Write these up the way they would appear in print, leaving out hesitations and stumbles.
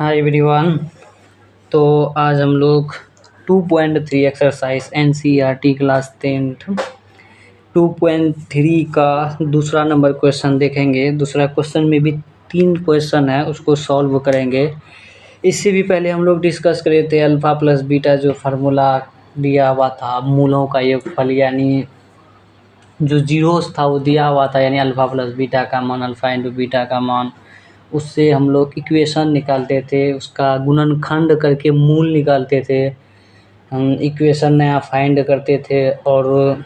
Hi everyone. तो आज हम लोग 2.3 एक्सरसाइज एनसीईआरटी क्लास 10 2.3 का दूसरा नंबर क्वेश्चन देखेंगे। दूसरा क्वेश्चन में भी 3 क्वेश्चन है, उसको सॉल्व करेंगे। इससे भी पहले हम लोग डिस्कस करे थे अल्फ़ा प्लस बीटा जो फार्मूला दिया हुआ था, मूलों का योगफल यानी जो जीरोस था वो दिया हुआ था, यानी अल्फ़ा प्लस बीटा का मान अल्फ़ा इंटू बीटा का मान। उससे हम लोग इक्वेशन निकालते थे, उसका गुणनखंड करके मूल निकालते थे, हम इक्वेशन नया फाइंड करते थे और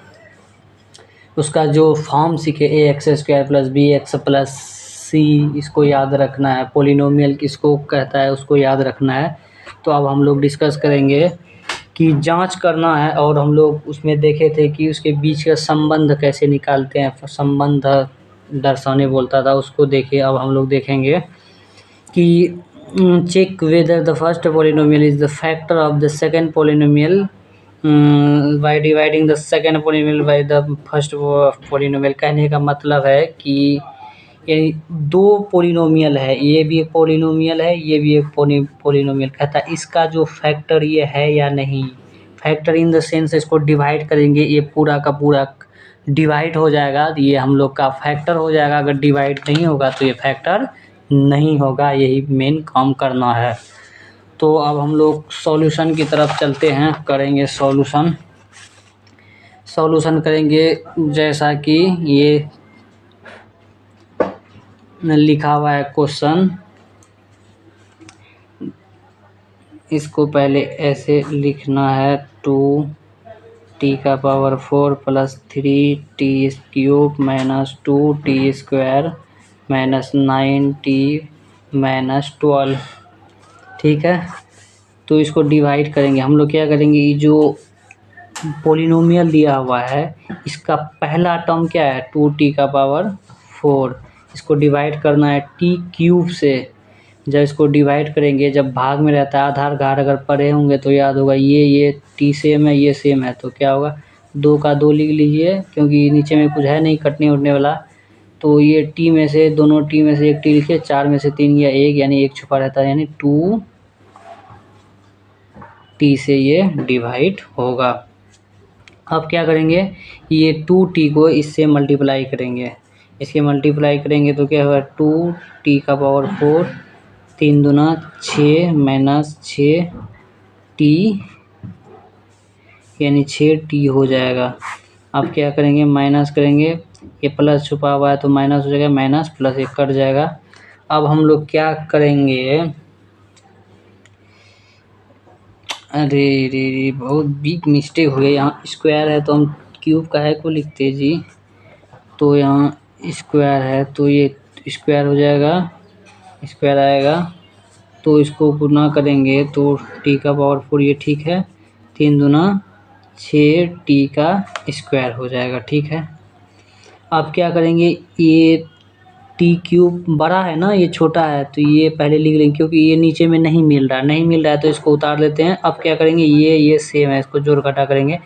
उसका जो फॉर्म सीखे a x square plus b x plus c, इसको याद रखना है। पोलिनोमियल किसको कहता है उसको याद रखना है। तो अब हम लोग डिस्कस करेंगे कि जांच करना है, और हम लोग उसमें देखे थे कि उसके बीच का संबंध कैसे निकालते हैं, संबंध दर्शाने बोलता था, उसको देखिए। अब हम लोग देखेंगे कि check whether the first polynomial is the factor of the second polynomial by dividing the second polynomial by the first polynomial। कहने का मतलब है कि यानी दो पोलिनोमियल है, ये भी एक पोलिनोमियल है, ये भी एक पोलिनोमियल। कहता है इसका जो फैक्टर ये है या नहीं। फैक्टर इन द सेंस इसको डिवाइड करेंगे, ये पूरा का पूरा डिवाइड हो जाएगा, ये हम लोग का फैक्टर हो जाएगा। अगर डिवाइड नहीं होगा तो ये फैक्टर नहीं होगा, यही मेन काम करना है। तो अब हम लोग सॉल्यूशन की तरफ चलते हैं, करेंगे सॉल्यूशन करेंगे। जैसा कि ये लिखा हुआ है क्वेश्चन, इसको पहले ऐसे लिखना है 2t⁴ plus 3t³ minus 2t² minus 9t−12। ठीक है, तो इसको डिवाइड करेंगे। हम लोग क्या करेंगे, ये जो पोलिनोमियल दिया हुआ है इसका पहला टर्म क्या है 2t⁴, इसको डिवाइड करना है t³ से। जब इसको डिवाइड करेंगे, जब भाग में रहता है, आधार घाट अगर पढ़े होंगे तो याद होगा, ये t सेम है, ये सेम है, तो क्या होगा 2 का 2 लिख लीजिए, क्योंकि नीचे में कुछ है नहीं कटने उठने वाला। तो ये t में से, दोनों t में से एक t लिखिए, 4 में से 3 या 1, यानी 1 छुपा रहता है, यानी 2t से ये डिवाइड होगा। अब क्या करेंगे, ये 2t को इससे मल्टीप्लाई करेंगे, इसके मल्टीप्लाई करेंगे तो क्या होगा 2t⁴, 3 दूना 6 माइनस 6t, यानी 6t हो जाएगा। अब क्या करेंगे, माइनस करेंगे, ये प्लस छुपा हुआ है तो माइनस हो जाएगा, माइनस प्लस एक कट जाएगा। अब हम लोग क्या करेंगे, अरे रे बहुत बिग मिस्टेक हो गया। यहाँ स्क्वायर है तो हम क्यूब का है को लिखते जी, तो यहाँ स्क्वायर है तो ये स्क्वायर हो जाएगा, स्क्वायर आएगा तो इसको गुना करेंगे तो t⁴ ये ठीक है, 3 दूना 6t का स्क्वायर हो जाएगा। ठीक है, अब क्या करेंगे, ये t³ बड़ा है ना, ये छोटा है, तो ये पहले लिख लेंगे, क्योंकि ये नीचे में नहीं मिल रहा है तो इसको उतार लेते हैं। अब क्या करेंगे, ये सेम है, इसको जोड़ घटा करेंगे,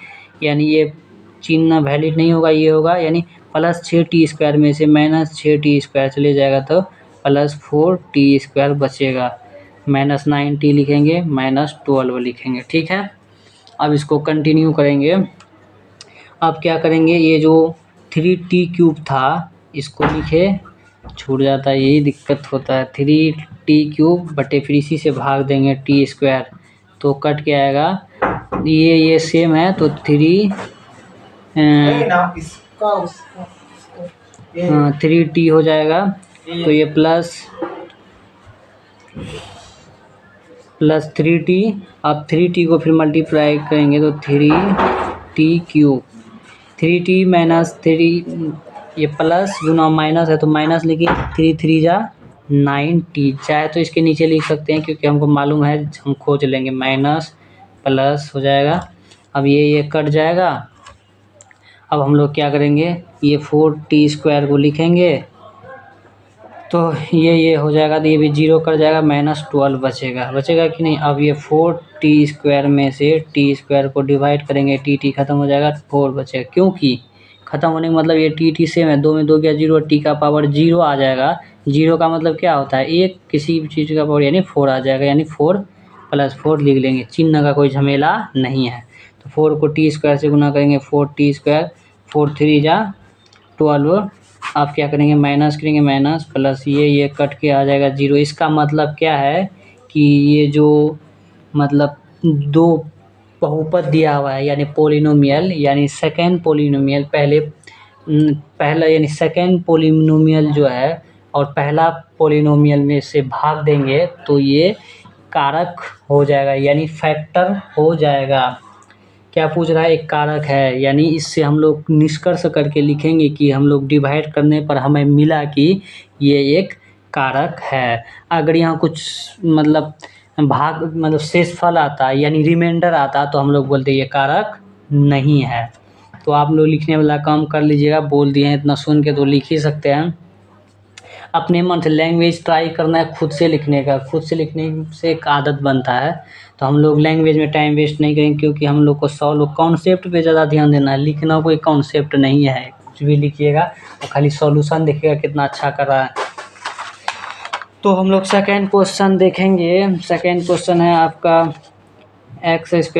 यानी ये चिन्ह वैलिड नहीं होगा, ये होगा, यानी प्लस 6t² में से माइनस 6t² चले जाएगा तो प्लस 4t² बचेगा, माइनस 9t लिखेंगे, माइनस 12 लिखेंगे। ठीक है, अब इसको कंटिन्यू करेंगे। अब क्या करेंगे, ये जो 3t³ था इसको लिखे, छूट जाता है, यही दिक्कत होता है। 3t³ बटे फिर इसी से भाग देंगे t², तो कट के आएगा, ये सेम है तो 3t हो जाएगा, तो ये प्लस 3t। अब 3t को फिर मल्टीप्लाई करेंगे तो 3t³ 3t माइनस 3, ये प्लस गुना माइनस है तो माइनस लिखिए, 3 3 जा 9t, चाहे तो इसके नीचे लिख सकते हैं क्योंकि हमको मालूम है, हम खोज लेंगे, माइनस प्लस हो जाएगा। अब ये कट जाएगा। अब हम लोग क्या करेंगे, ये 4t² को लिखेंगे तो ये हो जाएगा, तो ये भी 0 कर जाएगा, -12 बचेगा कि नहीं। अब ये 4t² में से t² को डिवाइड करेंगे, t खत्म हो जाएगा, 4 बचेगा, क्योंकि खत्म होने का मतलब ये t सेम है, 2 में 2 गया 0, t का पावर 0 आ जाएगा, जीरो का मतलब क्या होता है, एक किसी भी चीज़ का पावर यानी 4 आ जाएगा, यानी 4 + 4 लिख लेंगे, चिन्ह का कोई झमेला नहीं है। तो 4 को टी स्क्वायर से गुना करेंगे, 4t स्क्वायर, 4 3 जा 12। आप क्या करेंगे, माइनस करेंगे, माइनस प्लस ये कट के आ जाएगा 0। इसका मतलब क्या है कि ये जो मतलब दो बहुपद दिया हुआ है यानी पोलिनोमियल यानी सेकेंड पोलिनोमियल, पहला यानी सेकेंड पोलिनोमियल जो है और पहला पोलिनोमियल में से भाग देंगे तो ये कारक हो जाएगा यानी फैक्टर हो जाएगा। क्या पूछ रहा है, एक कारक है, यानी इससे हम लोग निष्कर्ष करके लिखेंगे कि हम लोग डिवाइड करने पर हमें मिला कि ये एक कारक है। अगर यहाँ कुछ मतलब शेषफल आता यानी रिमाइंडर आता तो हम लोग बोलते ये कारक नहीं है। तो आप लोग लिखने वाला काम कर लीजिएगा, बोल दिए हैं इतना सुन के तो लिख ही सकते हैं। अपने मन से लैंग्वेज ट्राई करना है, खुद से लिखने का, खुद से लिखने से एक आदत बनता है। तो हम लोग लैंग्वेज में टाइम वेस्ट नहीं करेंगे क्योंकि हम लोग को सॉल्व कॉन्सेप्ट पे ज़्यादा ध्यान देना है, लिखना कोई कॉन्सेप्ट नहीं है। कुछ भी लिखिएगा तो खाली सॉल्यूशन देखिएगा कितना अच्छा कर रहा है। तो हम लोग सेकेंड क्वेश्चन देखेंगे। सेकेंड क्वेश्चन है आपका x² -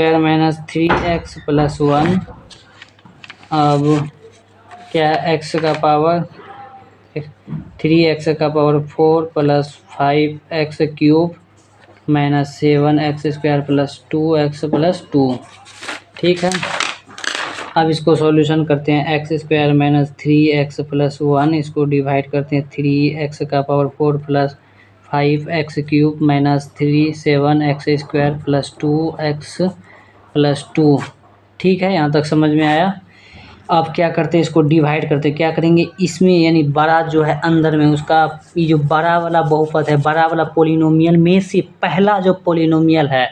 3x + 1। अब क्या है, x का पावर 3x का पावर 4 + 5x³ - 7x² + 2x + 2। ठीक है, अब इसको सॉल्यूशन करते हैं। x² - 3x + 1 इसको डिवाइड करते हैं, 3x का पावर 4 + 5x³ - 7x² + 2x + 2। ठीक है, यहाँ तक समझ में आया। अब क्या करते हैं, इसको डिवाइड करते हैं। क्या करेंगे, इसमें यानी बड़ा जो है अंदर में उसका ये जो बड़ा वाला बहुपद है, बड़ा वाला पोलिनोमियल में से पहला जो पोलिनोमियल है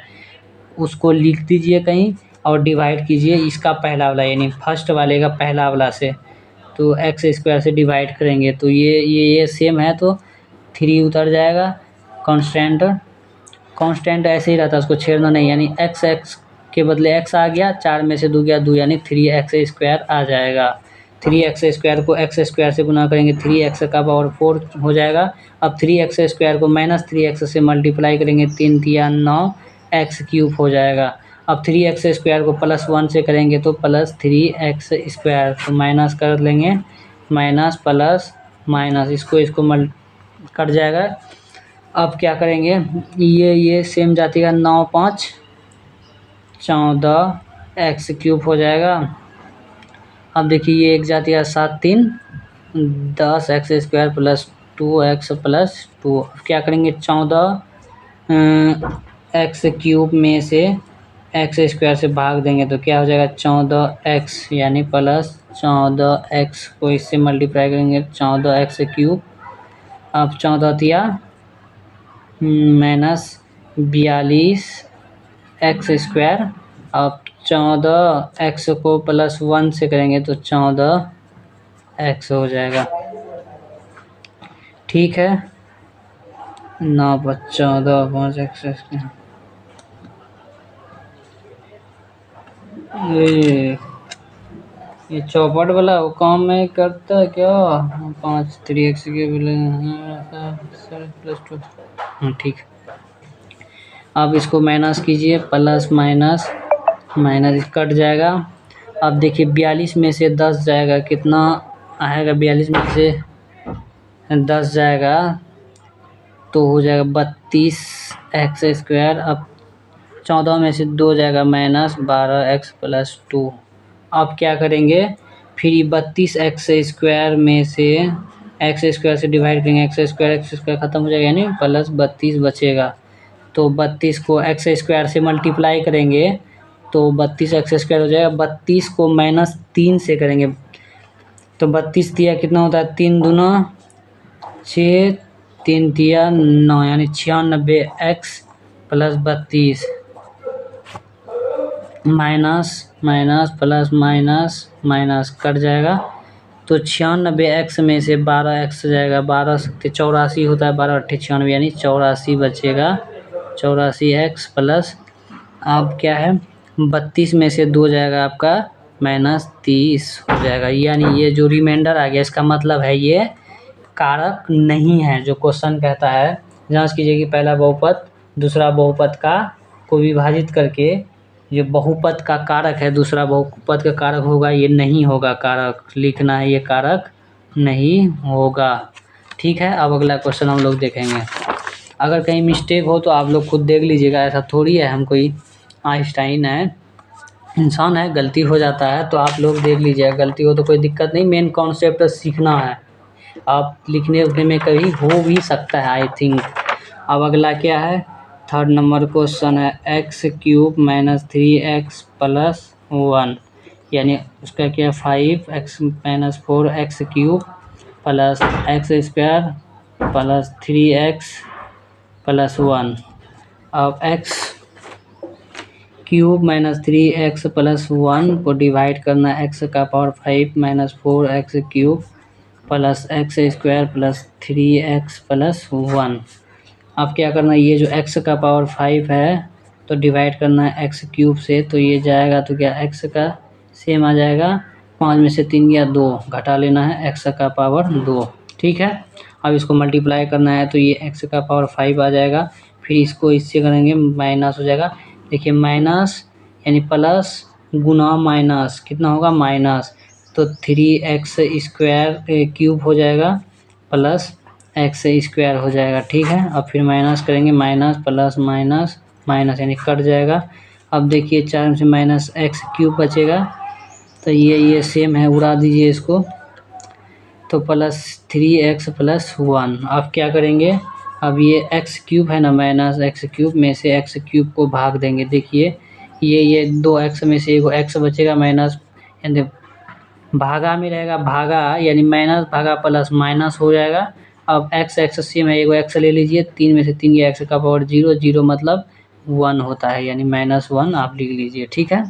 उसको लिख दीजिए कहीं और डिवाइड कीजिए इसका पहला वाला यानी फर्स्ट वाले का पहला वाला से। तो x² से डिवाइड करेंगे तो ये सेम है तो 3 उतर जाएगा। कांस्टेंट ऐसे ही रहता है, उसको छेड़ना नहीं, यानी x के बदले x आ गया, 4 में से 2 गया 2 यानी 3x² आ जाएगा। 3x² को x² से गुना करेंगे, 3x का पावर 4 हो जाएगा। अब 3x² को -3x से मल्टीप्लाई करेंगे, 3 तिया 9 x³ हो जाएगा। अब 3x² को +1 से करेंगे तो +3x², तो माइनस कर लेंगे, माइनस प्लस माइनस, इसको कट जाएगा। अब क्या करेंगे, ये सेम जातिका 9 5 14 x³ हो जाएगा। अब देखिए ये एक जातिका 7 3 10 x² + 2x + 2। अब क्या करेंगे, 14 x³ में से x² से भाग देंगे तो क्या हो जाएगा, 14x यानी +14x को इससे मल्टीप्लाई करेंगे 14x³। अब 14 तिया -42x²। अब 14x को +1 से करेंगे तो 14x हो जाएगा। ठीक है, 9 + 14 5x। ये चौपट वाला वो काम में करता है क्या, 5 3x के +2। ठीक, अब इसको माइनस कीजिए, प्लस माइनस माइनस कट जाएगा। अब देखिए 42 में से 10 जाएगा, कितना आएगा, 42 में से 10 जाएगा तो हो जाएगा 32x²। अब 14 में से 2 जाएगा -12x + 2। अब क्या करेंगे, फिर 32x² में से x² से डिवाइड करेंगे, x² खत्म हो जाएगा यानी +32 बचेगा। तो 32 को x² से मल्टीप्लाई करेंगे तो 32x² हो जाएगा। 32 को -3 से करेंगे तो 32 तिया कितना होता है, 3 दूना 6 3 तिया 9 यानी 96x + 32 minus minus plus minus minus cut जाएगा। तो 96x में से 12x जाएगा, 12 से 84 होता है, 12 8 96 यानी 84 बचेगा, 84x प्लस। अब क्या है, 32 में से 2 जाएगा आपका -30 हो जाएगा, यानी ये जो रिमाइंडर आ गया इसका मतलब है ये कारक नहीं है। जो क्वेश्चन कहता है जांच कीजिए कि पहला बहुपद दूसरा बहुपद का को विभाजित करके ये बहुपद का कारक है दूसरा बहुपद का कारक होगा, ये नहीं होगा कारक, लिखना है ये कारक नहीं होगा। ठीक है, अब अगला क्वेश्चन हम लोग देखेंगे। अगर कहीं मिस्टेक हो तो आप लोग खुद देख लीजिएगा, ऐसा थोड़ी है हम कोई आइंस्टाइन है, इंसान है, गलती हो जाता है तो आप लोग देख लीजिएगा, गलती हो तो कोई दिक्कत नहीं, मेन कॉन्सेप्ट सीखना है। आप लिखने उखने में कभी हो भी सकता है आई थिंक। अब अगला क्या है, थर्ड नंबर क्वेश्चन है x³ - 3x + 1, यानी उसका क्या 5x - 4x³ + x² + 3x + 1। अब x³ - 3x + 1 को डिवाइड करना है x का पावर 5 - 4x³ + x² + 3x + 1। अब क्या करना है, ये जो x का पावर 5 है तो डिवाइड करना है x³ से, तो ये जाएगा तो क्या x का सेम आ जाएगा, 5 में से 3 गया 2, घटा लेना है x का पावर 2। ठीक है, अब इसको मल्टीप्लाई करना है तो ये x का पावर 5 आ जाएगा, फिर इसको इससे करेंगे माइनस हो जाएगा। देखिए माइनस यानी प्लस गुना माइनस कितना होगा माइनस, तो 3x² हो जाएगा प्लस x² हो जाएगा। ठीक है, अब फिर माइनस करेंगे, माइनस प्लस माइनस माइनस यानी कट जाएगा। अब देखिए 4 में से माइनस x³ बचेगा, तो ये सेम है, उड़ा दीजिए इसको, तो प्लस 3x + 1। अब क्या करेंगे, अब ये x³ है ना, माइनस x³ में से x³ को भाग देंगे। देखिए ये 2x में से एगो x बचेगा माइनस, यानी भागा में रहेगा, भागा यानी माइनस भागा प्लस माइनस हो जाएगा। अब x सेम है, एगो x ले लीजिए, 3 में से 3 गया x का पावर 0, 0 मतलब 1 होता है, यानी -1 आप लिख लीजिए। ठीक है,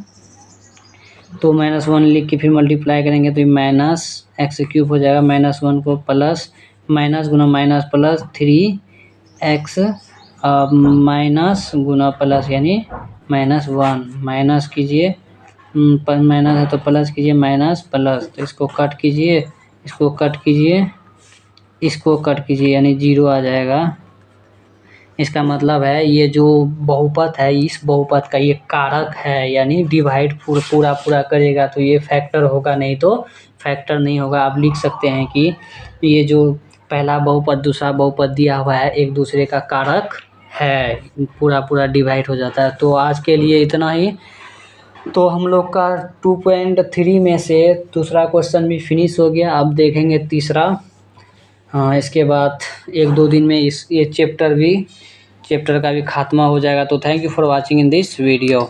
तो -1 लिख के फिर मल्टीप्लाई करेंगे तो माइनस x³ हो जाएगा, -1 को प्लस माइनस गुना माइनस प्लस 3x माइनस गुना प्लस यानी -1, माइनस कीजिए माइनस है तो प्लस कीजिए, माइनस प्लस, तो इसको कट कीजिए, इसको कट कीजिए, इसको कट कीजिए, यानी 0 आ जाएगा। इसका मतलब है ये जो बहुपद है इस बहुपद का ये कारक है, यानी डिवाइड पूरा करेगा तो ये फैक्टर होगा, नहीं तो फैक्टर नहीं होगा। आप लिख सकते हैं कि ये जो पहला बहुपद दूसरा बहुपद दिया हुआ है एक दूसरे का कारक है, पूरा डिवाइड हो जाता है। तो आज के लिए इतना ही। तो हम लोग का 2.3 में से दूसरा क्वेश्चन भी फिनिश हो गया, अब देखेंगे तीसरा। हाँ, इसके बाद 1-2 दिन में ये चैप्टर का भी खात्मा हो जाएगा। तो thank you for watching in this video.